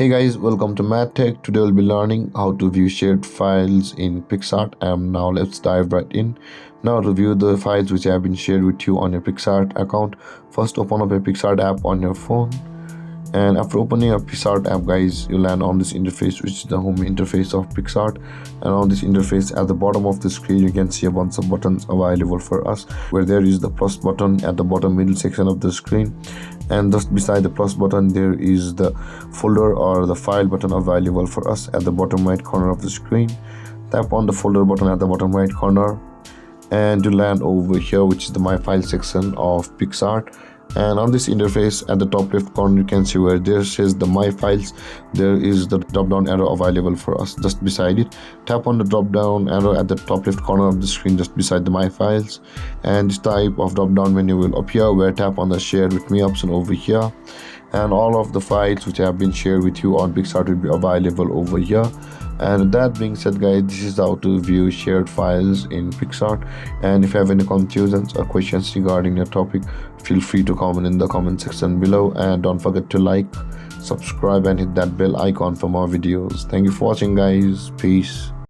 Hey guys, welcome to MadTech. Today we'll be learning how to view shared files in Picsart, and now let's dive right in. Now to view the files which have been shared with you on your Picsart account, first open up a Picsart app on your phone. And after opening a Picsart app, guys, you land on this interface, which is the home interface of Picsart. And on this interface, at the bottom of the screen, you can see a bunch of buttons available for us, where there is the plus button at the bottom middle section of the screen, and just beside the plus button there is the folder or the file button available for us at the bottom right corner of the screen. Tap on the folder button at the bottom right corner and you land over here, which is the my file section of Picsart. And on this interface at the top left corner, you can see where there says the my files, there is the drop down arrow available for us. Just beside it, tap on the drop down arrow at the top left corner of the screen just beside the my files, and this type of drop down menu will appear, where tap on the share with me option over here, and all of the files which have been shared with you on Picsart will be available over here. And that being said, guys, this is how to view shared files in Picsart. And if you have any confusions or questions regarding your topic, feel free to comment in the comment section below, and don't forget to like, subscribe and hit that bell icon for more videos. Thank you for watching, guys. Peace.